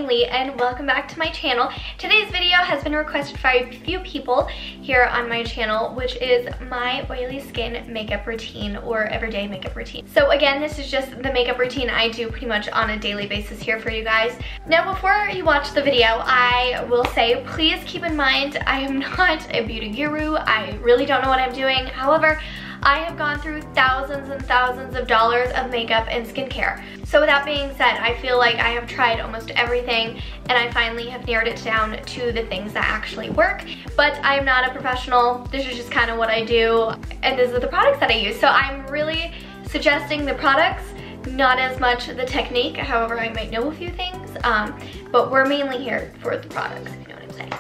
Lee and welcome back to my channel. Today's video has been requested by a few people here on my channel, which is my oily skin makeup routine or everyday makeup routine. So again, this is just the makeup routine I do pretty much on a daily basis here for you guys. Now before you watch the video, I will say please keep in mind I am not a beauty guru. I really don't know what I'm doing. However, I have gone through thousands and thousands of dollars of makeup and skincare. So with that being said, I feel like I have tried almost everything and I finally have narrowed it down to the things that actually work. But I'm not a professional. This is just kind of what I do and these are the products that I use. So I'm really suggesting the products, not as much the technique. However, I might know a few things, but we're mainly here for the products.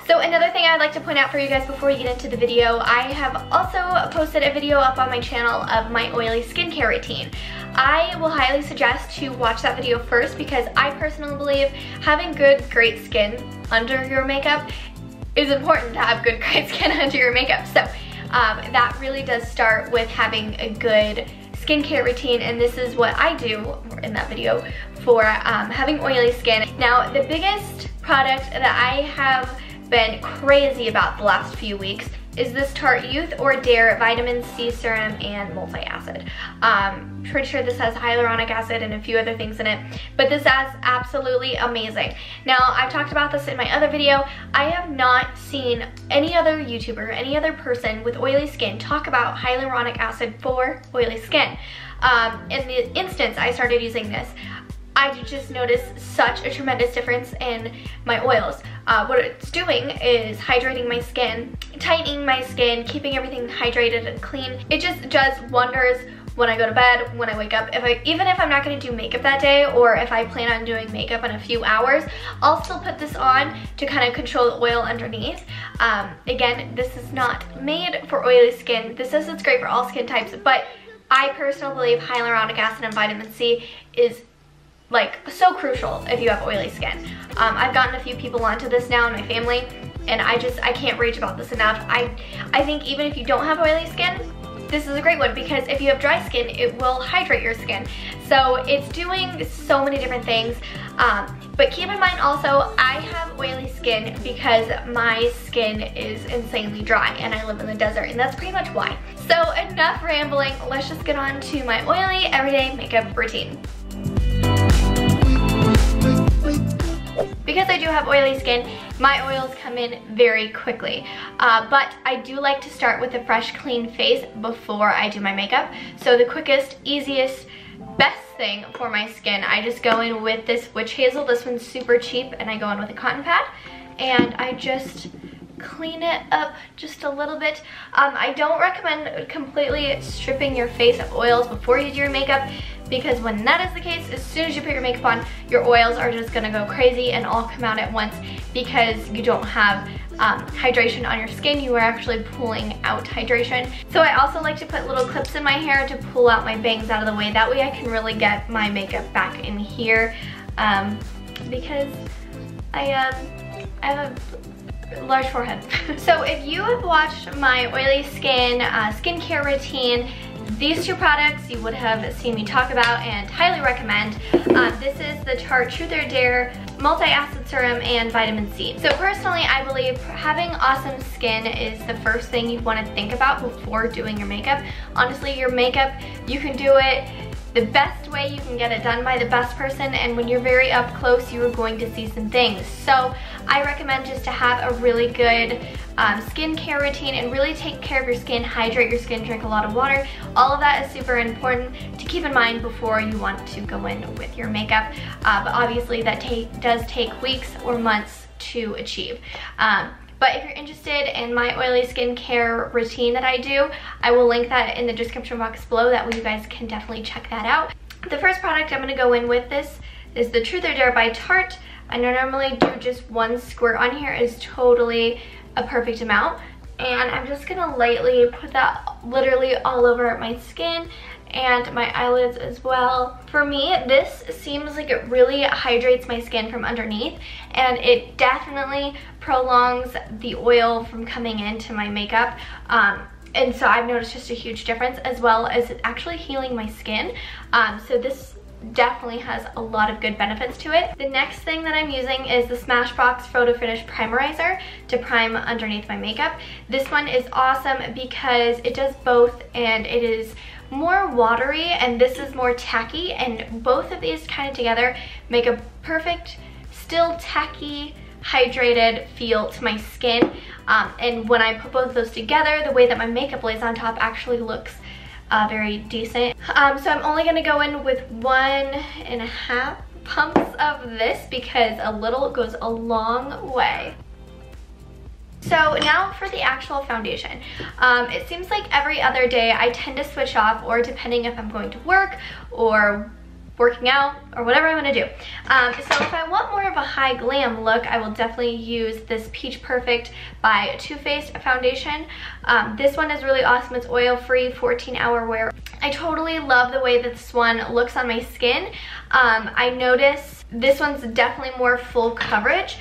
So another thing I'd like to point out for you guys before we get into the video, I have also posted a video up on my channel of my oily skincare routine. I will highly suggest to watch that video first because I personally believe having good, great skin under your makeup is important to have good, great skin under your makeup. So that really does start with having a good skincare routine, and this is what I do in that video for having oily skin. Now, the biggest product that I have been crazy about the last few weeks is this Tarte Youth or Dare Vitamin C Serum and Multi-Acid. Pretty sure this has hyaluronic acid and a few other things in it, but this is absolutely amazing. Now, I've talked about this in my other video. I have not seen any other YouTuber, any other person with oily skin talk about hyaluronic acid for oily skin. In the instance I started using this, I just noticed such a tremendous difference in my oils. What it's doing is hydrating my skin, tightening my skin, keeping everything hydrated and clean. It just does wonders when I go to bed, when I wake up. Even if I'm not gonna do makeup that day, or if I plan on doing makeup in a few hours, I'll still put this on to kind of control the oil underneath. Again, this is not made for oily skin. This says it's great for all skin types, but I personally believe hyaluronic acid and vitamin C is like so crucial if you have oily skin. I've gotten a few people onto this now in my family, and I can't rage about this enough. I think even if you don't have oily skin, this is a great one because if you have dry skin, it will hydrate your skin. So it's doing so many different things. But keep in mind also, I have oily skin because my skin is insanely dry and I live in the desert, and that's pretty much why. So enough rambling, let's just get on to my oily everyday makeup routine. Because I do have oily skin, my oils come in very quickly. But I do like to start with a fresh, clean face before I do my makeup. So the quickest, easiest, best thing for my skin, I just go in with this witch hazel. This one's super cheap, and I go in with a cotton pad. And I just clean it up just a little bit. I don't recommend completely stripping your face of oils before you do your makeup, because when that is the case, as soon as you put your makeup on, your oils are just gonna go crazy and all come out at once because you don't have hydration on your skin. You are actually pulling out hydration. So I also like to put little clips in my hair to pull out my bangs out of the way. That way I can really get my makeup back in here because I have a large forehead. So if you have watched my oily skin skincare routine, these two products you would have seen me talk about and highly recommend. This is the Tarte Truth or Dare Multi-Acid Serum and Vitamin C. So personally, I believe having awesome skin is the first thing you want to think about before doing your makeup. Honestly, your makeup, you can do it the best way, you can get it done by the best person, and when you're very up close, you are going to see some things. So I recommend just to have a really good skincare routine and really take care of your skin, hydrate your skin, drink a lot of water. All of that is super important to keep in mind before you want to go in with your makeup. But obviously that does take weeks or months to achieve. But if you're interested in my oily skincare routine that I do, I will link that in the description box below. That way you guys can definitely check that out. The first product I'm going to go in with this is the Truth or Dare by Tarte. I normally do just one squirt on here. Is totally a perfect amount. And I'm just going to lightly put that literally all over my skin and my eyelids as well. For me, this seems like it really hydrates my skin from underneath, and it definitely prolongs the oil from coming into my makeup. And so I've noticed just a huge difference, as well as it's actually healing my skin. So this definitely has a lot of good benefits to it. The next thing that I'm using is the Smashbox Photo Finish Primerizer to prime underneath my makeup. This one is awesome because it does both, and it is more watery and this is more tacky, and both of these kind of together make a perfect, still tacky, hydrated feel to my skin. And when I put both of those together, the way that my makeup lays on top actually looks very decent. So I'm only gonna go in with 1.5 pumps of this because a little goes a long way. So now for the actual foundation. It seems like every other day I tend to switch off, or depending if I'm going to work or working out or whatever I'm gonna do. So if I want more of a high glam look, I will definitely use this Peach Perfect by Too Faced foundation. This one is really awesome. It's oil-free, 14-hour wear. I totally love the way that this one looks on my skin. I notice this one's definitely more full coverage.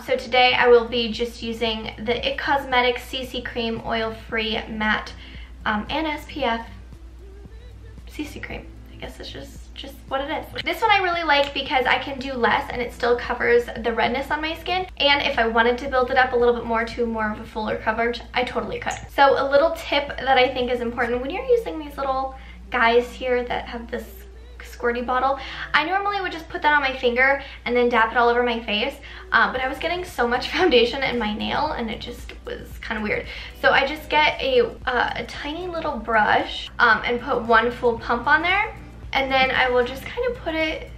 So today I will be just using the It Cosmetics CC Cream Oil-Free Matte and SPF CC Cream. I guess it's just what it is. This one I really like because I can do less and it still covers the redness on my skin. And if I wanted to build it up a little bit more to more of a fuller coverage, I totally could. So a little tip that I think is important when you're using these little guys here that have this squirty bottle, I normally would just put that on my finger and then dab it all over my face, but I was getting so much foundation in my nail and it just was kind of weird. So I just get a tiny little brush and put one full pump on there, and then I will just kind of put it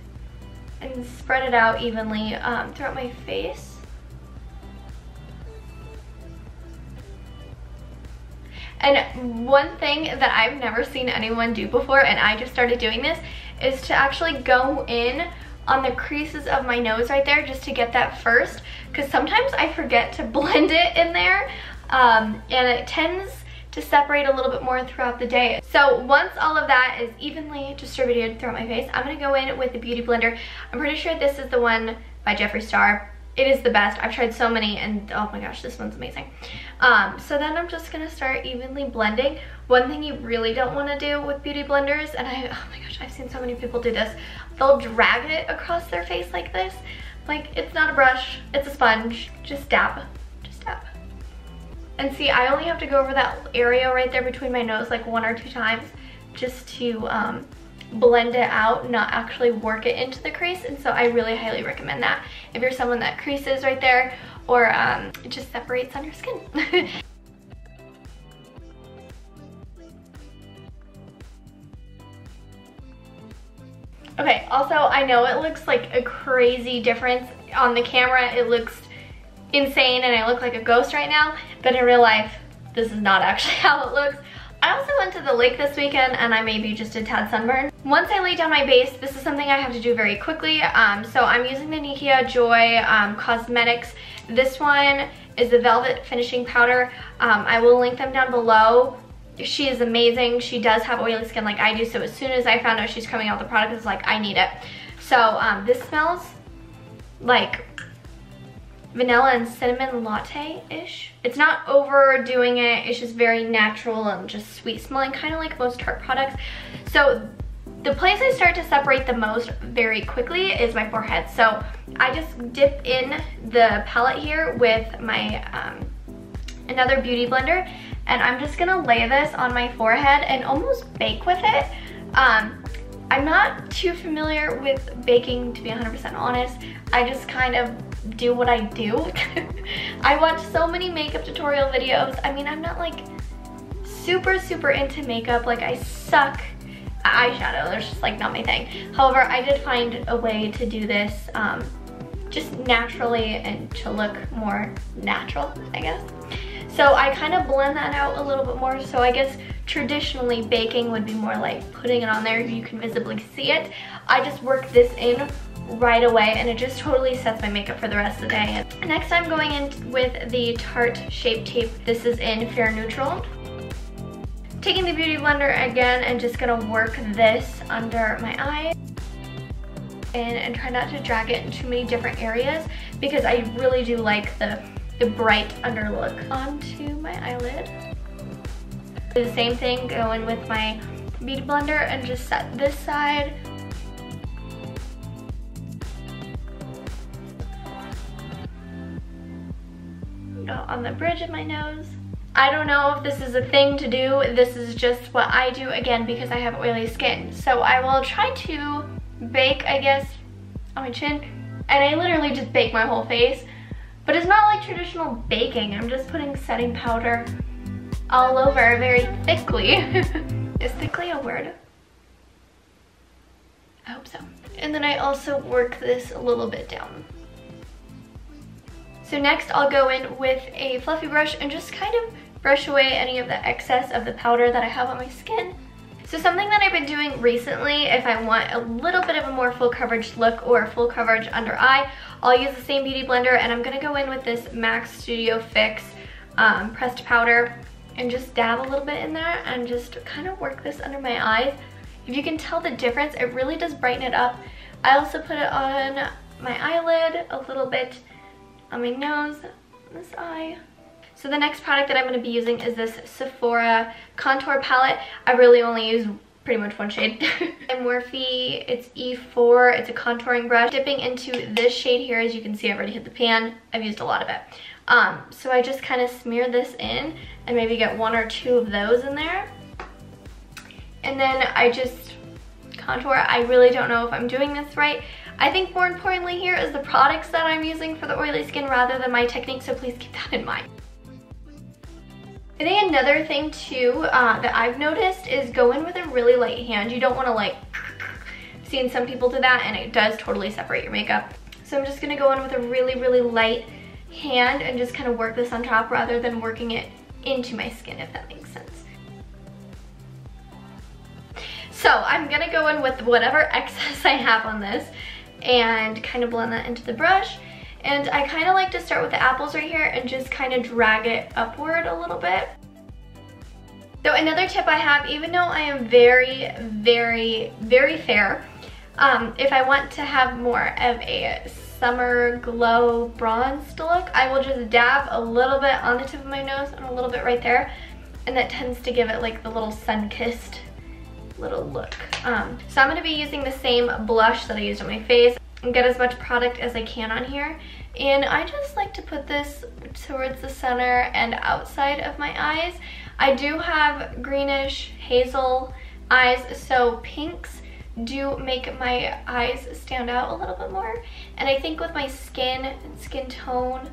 and spread it out evenly throughout my face. And one thing that I've never seen anyone do before, and I just started doing this, is to actually go in on the creases of my nose right there just to get that first, because sometimes I forget to blend it in there, and it tends to separate a little bit more throughout the day. So once all of that is evenly distributed throughout my face, I'm gonna go in with the Beauty Blender. I'm pretty sure this is the one by Jeffree Star. It is the best. I've tried so many and oh my gosh, this one's amazing. So then I'm just gonna start evenly blending. One thing you really don't wanna do with beauty blenders, and oh my gosh, I've seen so many people do this, they'll drag it across their face like this. Like, it's not a brush, it's a sponge. Just dab, just dab. And see, I only have to go over that area right there between my nose like 1 or 2 times just to blend it out, not actually work it into the crease. And so I really highly recommend that if you're someone that creases right there, or it just separates on your skin. Okay, also I know it looks like a crazy difference on the camera. It looks insane and I look like a ghost right now, but in real life, this is not actually how it looks. I also went to the lake this weekend and I may be just a tad sunburned. Once I lay down my base, this is something I have to do very quickly. So I'm using the Nikia Joy Cosmetics. This one is the Velvet Finishing Powder. I will link them down below. She is amazing. She does have oily skin like I do, so as soon as I found out she's coming out with the product, I was like, I need it. So this smells like vanilla and cinnamon latte-ish. It's not overdoing it, it's just very natural and just sweet smelling, kind of like most Tarte products. So the place I start to separate the most very quickly is my forehead. So I just dip in the palette here with my another beauty blender, and I'm just gonna lay this on my forehead and almost bake with it. I'm not too familiar with baking, to be 100% honest. I just kind of do what I do. I watch so many makeup tutorial videos. I mean, I'm not like super into makeup. Like, I suck at eyeshadow. That's just like not my thing. However, I did find a way to do this just naturally and to look more natural, I guess. So I kind of blend that out a little bit more. So I guess traditionally baking would be more like putting it on there, you can visibly see it. I just work this in right away and it just totally sets my makeup for the rest of the day. Next, I'm going in with the Tarte Shape Tape. This is in Fair Neutral. Taking the Beauty Blender again and just gonna work this under my eye and try not to drag it in too many different areas, because I really do like the bright under look. Onto my eyelid. Do the same thing, go in with my Beauty Blender and just set this side on the bridge of my nose. I don't know if this is a thing to do. This is just what I do, again, because I have oily skin. So I will try to bake, I guess, on my chin. And I literally just bake my whole face. But it's not like traditional baking. I'm just putting setting powder all over very thickly. Is thickly a word? I hope so. And then I also work this a little bit down. So next I'll go in with a fluffy brush and just kind of brush away any of the excess of the powder that I have on my skin. So something that I've been doing recently, if I want a little bit of a more full coverage look or full coverage under eye, I'll use the same beauty blender, and I'm gonna go in with this MAC Studio Fix pressed powder and just dab a little bit in there and just kind of work this under my eyes. If you can tell the difference, it really does brighten it up. I also put it on my eyelid, a little bit on my nose, this eye. So the next product that I'm going to be using is this Sephora contour palette. I really only use pretty much one shade. Morphe, it's E4, it's a contouring brush. Dipping into this shade here, as you can see, I've already hit the pan. I've used a lot of it. So I just kind of smear this in and maybe get one or two of those in there. And then I just contour. I really don't know if I'm doing this right. I think more importantly here is the products that I'm using for the oily skin rather than my technique, so please keep that in mind. I think another thing too that I've noticed is go in with a really light hand. You don't want to like, seen some people do that and it does totally separate your makeup. So I'm just going to go in with a really, really light hand and just kind of work this on top rather than working it into my skin, if that makes sense. So I'm going to go in with whatever excess I have on this and kind of blend that into the brush. And I kind of like to start with the apples right here and just kind of drag it upward a little bit. So another tip I have, even though I am very, very, very fair, if I want to have more of a summer glow bronzed look, I will just dab a little bit on the tip of my nose and a little bit right there. And that tends to give it like the little sun-kissed little look. So I'm going to be using the same blush that I used on my face and get as much product as I can on here. And I just like to put this towards the center and outside of my eyes. I do have greenish hazel eyes, so pinks do make my eyes stand out a little bit more. And I think with my skin and skin tone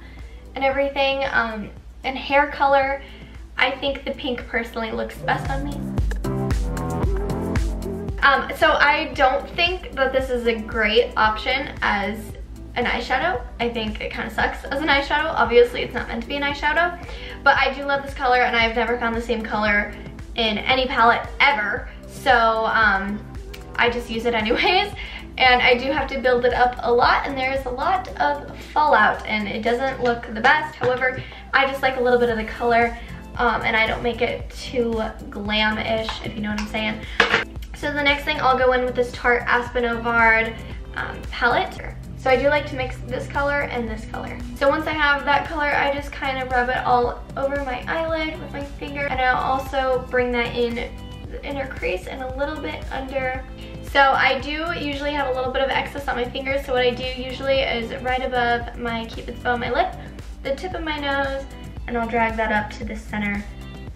and everything, and hair color, I think the pink personally looks best on me. So I don't think that this is a great option as an eyeshadow. I think it kind of sucks as an eyeshadow. Obviously, it's not meant to be an eyeshadow, but I do love this color and I've never found the same color in any palette ever. So I just use it anyways. And I do have to build it up a lot and there's a lot of fallout and it doesn't look the best. However, I just like a little bit of the color and I don't make it too glam-ish, if you know what I'm saying. So the next thing, I'll go in with this Tarte Aspen Ovard palette. So I do like to mix this color and this color. So once I have that color, I just kind of rub it all over my eyelid with my finger. And I'll also bring that in the inner crease and a little bit under. So I do usually have a little bit of excess on my fingers. So what I do usually is right above my Cupid's bow on my lip, the tip of my nose, and I'll drag that up to the center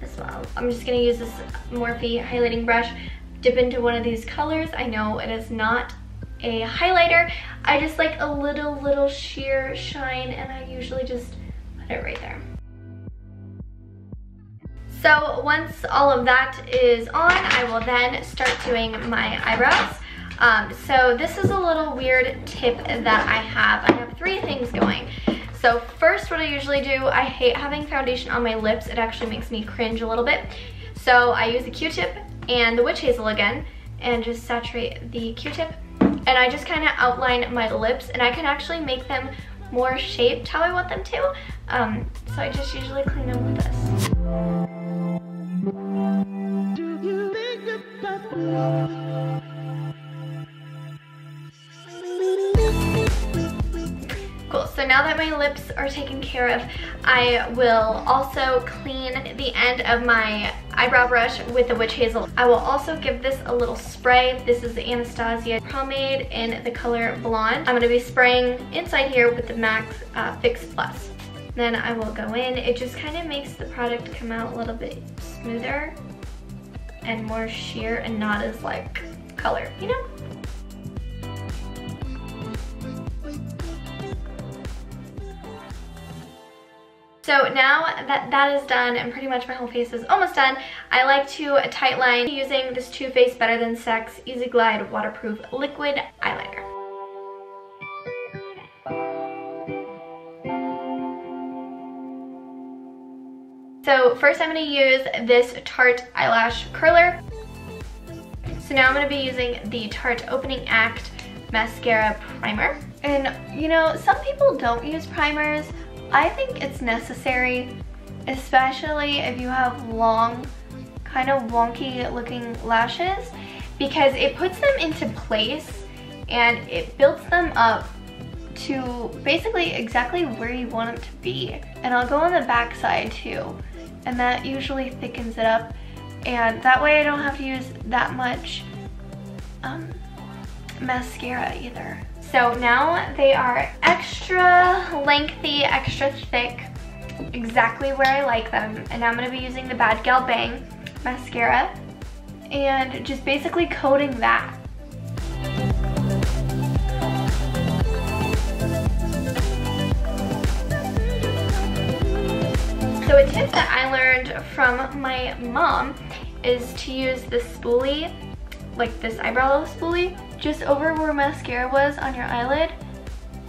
as well. I'm just gonna use this Morphe highlighting brush. Dip into one of these colors. I know it is not a highlighter. I just like a little sheer shine and I usually just put it right there. So once all of that is on, I will then start doing my eyebrows. So this is a little weird tip that I have. I have three things going. So first, what I usually do, I hate having foundation on my lips. It actually makes me cringe a little bit. So I use a Q-tip and the witch hazel again and just saturate the Q-tip and I just kind of outline my lips and I can actually make them more shaped how I want them to. So I just usually clean them with this. Cool, so now that my lips are taken care of, I will also clean the end of my eyebrow brush with the witch hazel. I will also give this a little spray. This is the Anastasia pomade in the color Blonde. I'm going to be spraying inside here with the MAC Fix Plus. Then I will go in. It just kind of makes the product come out a little bit smoother and more sheer and not as like colored, you know? So now that that is done and pretty much my whole face is almost done, I like to tight line using this Too Faced Better Than Sex Easy Glide Waterproof Liquid Eyeliner. So first I'm going to use this Tarte eyelash curler. So now I'm going to be using the Tarte Opening Act Mascara Primer. And you know, some people don't use primers. I think it's necessary, especially if you have long, kind of wonky looking lashes, because it puts them into place and it builds them up to basically exactly where you want them to be. And I'll go on the back side too, and that usually thickens it up, and that way I don't have to use that much mascara either. So now they are extra lengthy, extra thick, exactly where I like them. And now I'm going to be using the Bad Gal Bang mascara and just basically coating that. So a tip that I learned from my mom is to use the spoolie, like this eyebrow spoolie, just over where mascara was on your eyelid,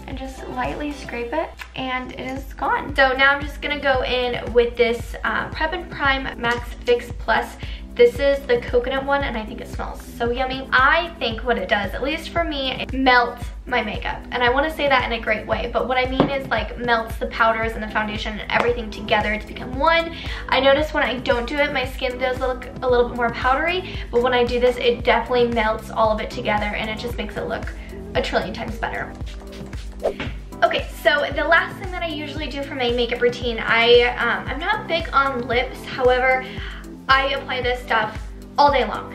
and just lightly scrape it and it is gone. So now I'm just gonna go in with this Prep and Prime Max Fix Plus. This is the coconut one and I think it smells so yummy. I think what it does, at least for me, it melts my makeup. And I want to say that in a great way, but what I mean is like melts the powders and the foundation and everything together to become one. I notice when I don't do it, my skin does look a little bit more powdery, but when I do this, it definitely melts all of it together and it just makes it look a trillion times better. Okay, so the last thing that I usually do for my makeup routine, I'm not big on lips, however, I apply this stuff all day long.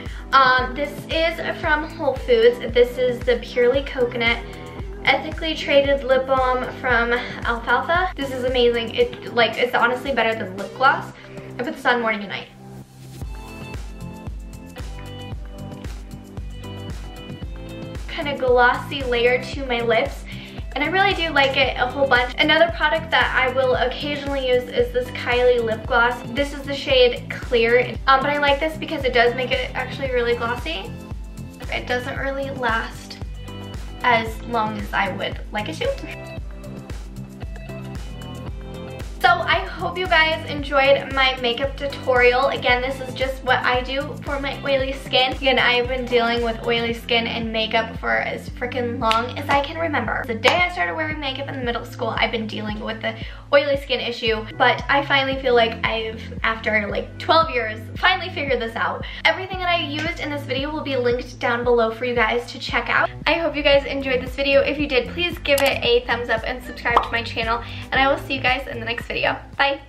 This is from Whole Foods. This is the Purely Coconut Ethically Traded Lip Balm from Alfalfa. This is amazing. It's honestly better than lip gloss. I put this on morning and night. Kind of glossy layer to my lips, and I really do like it a whole bunch. Another product that I will occasionally use is this Kylie lip gloss. This is the shade Clear, but I like this because it does make it actually really glossy. It doesn't really last as long as I would like it to. So I hope you guys enjoyed my makeup tutorial. Again, this is just what I do for my oily skin. Again, I've been dealing with oily skin and makeup for as freaking long as I can remember. The day I started wearing makeup in middle school, I've been dealing with the oily skin issue, but I finally feel like I've, after like 12 years, finally figured this out. Everything that I used in this video will be linked down below for you guys to check out. I hope you guys enjoyed this video. If you did, please give it a thumbs up and subscribe to my channel, and I will see you guys in the next video. Bye!